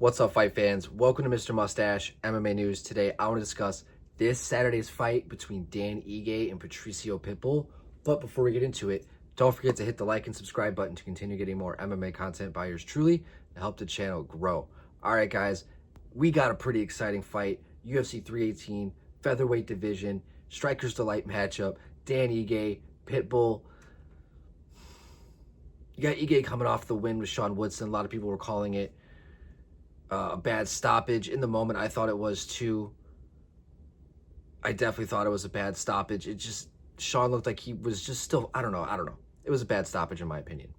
What's up, fight fans? Welcome to Mr. Mustache MMA News. Today, I want to discuss this Saturday's fight between Dan Ige and Patricio Pitbull. But before we get into it, don't forget to hit the like and subscribe button to continue getting more MMA content by yours truly to help the channel grow. All right, guys, we got a pretty exciting fight. UFC 318, featherweight division, Striker's Delight matchup. Dan Ige, Pitbull. You got Ige coming off the win with Sean Woodson. A lot of people were calling it a bad stoppage. In the moment, I thought it was too. I definitely thought it was a bad stoppage. It just, Sean looked like he was just still, I don't know. It was a bad stoppage in my opinion.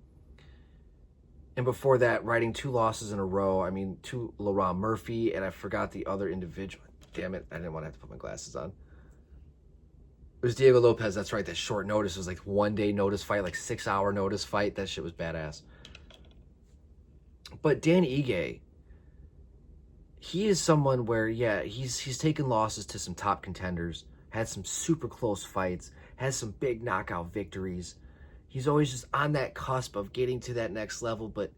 And before that, riding 2 losses in a row. I mean, to Laurent Murphy, and I forgot the other individual. Damn it, I didn't want to have to put my glasses on. It was Diego Lopez, that's right, that short notice. It was like 1 day notice fight, like 6-hour notice fight. That shit was badass. But Dan Ige, he is someone where, yeah, he's taken losses to some top contenders, had some super close fights, has some big knockout victories. He's always just on that cusp of getting to that next level, but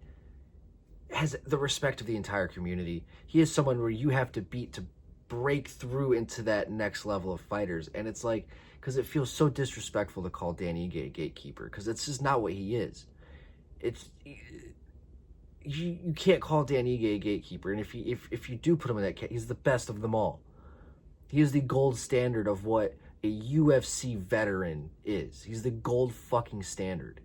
has the respect of the entire community. He is someone where you have to beat to break through into that next level of fighters. And it's like, because it feels so disrespectful to call Dan Ige a gatekeeper, because it's just not what he is. You can't call Dan Ige a gatekeeper, and if you do put him in that cat, he's the best of them all. He is the gold standard of what a UFC veteran is. He's the gold fucking standard.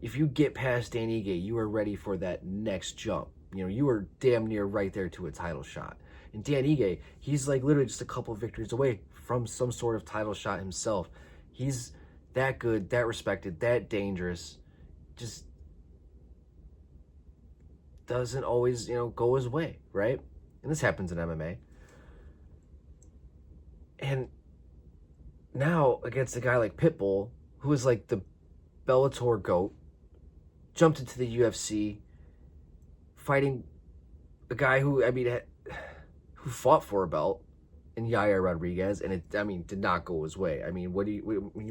If you get past Dan Ige, you are ready for that next jump. You know, you are damn near right there to a title shot. And Dan Ige, he's like literally just a couple of victories away from some sort of title shot himself. He's that good, that respected, that dangerous. Just doesn't always, go his way, right? And this happens in MMA. And now against a guy like Pitbull, who is like the Bellator GOAT, jumped into the UFC, fighting a guy who, who fought for a belt in Yair Rodriguez, and it, did not go his way. When you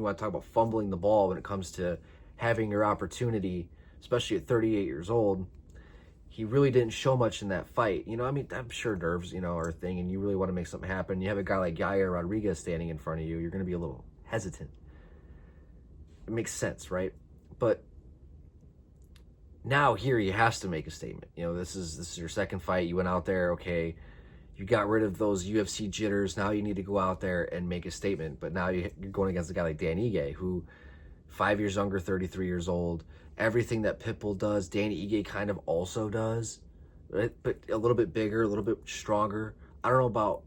want to talk about fumbling the ball when it comes to having your opportunity, especially at 38 years old, he really didn't show much in that fight. I'm sure nerves, are a thing, and you really want to make something happen. You have a guy like Yair Rodriguez standing in front of you, you're going to be a little hesitant. It makes sense, right? But now here he has to make a statement. This is your second fight. You went out there, okay, you got rid of those UFC jitters. Now you need to go out there and make a statement. But now you're going against a guy like Dan Ige, who 5 years younger, 33 years old. Everything that Pitbull does, Dan Ige kind of also does, right? But a little bit bigger, a little bit stronger. I don't know about,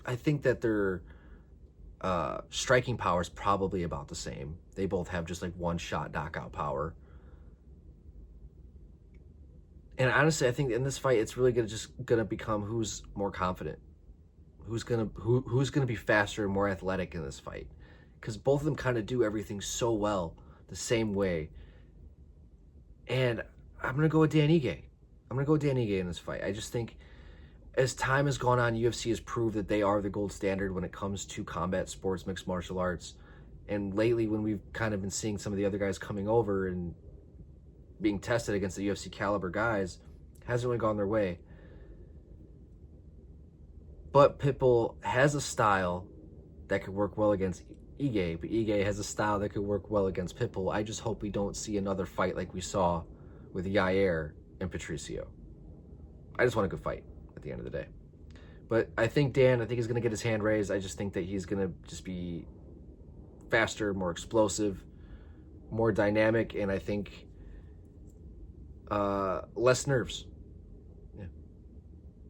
I think that their striking power is probably about the same. They both have just like one-shot knockout power. And honestly, I think in this fight, it's really gonna become who's more confident, who's gonna be faster and more athletic in this fight, because both of them kind of do everything so well the same way. And I'm going to go with Dan Ige. In this fight. I just think as time has gone on, UFC has proved that they are the gold standard when it comes to combat sports, mixed martial arts. And lately, when we've kind of been seeing some of the other guys coming over and being tested against the UFC caliber guys, hasn't really gone their way. But Pitbull has a style that could work well against Ige, but Ige has a style that could work well against Pitbull. I just hope we don't see another fight like we saw with Yair and Patricio. I just want a good fight at the end of the day. But I think he's going to get his hand raised. I just think that he's going to just be faster, more explosive, more dynamic, and I think less nerves. Yeah.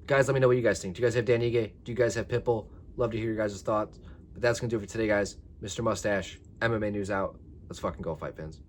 Guys, let me know what you guys think. Do you guys have Dan Ige? Do you guys have Pitbull? Love to hear your guys' thoughts. But that's going to do it for today, guys. Mr. Mustache, MMA News out. Let's fucking go, fight fans.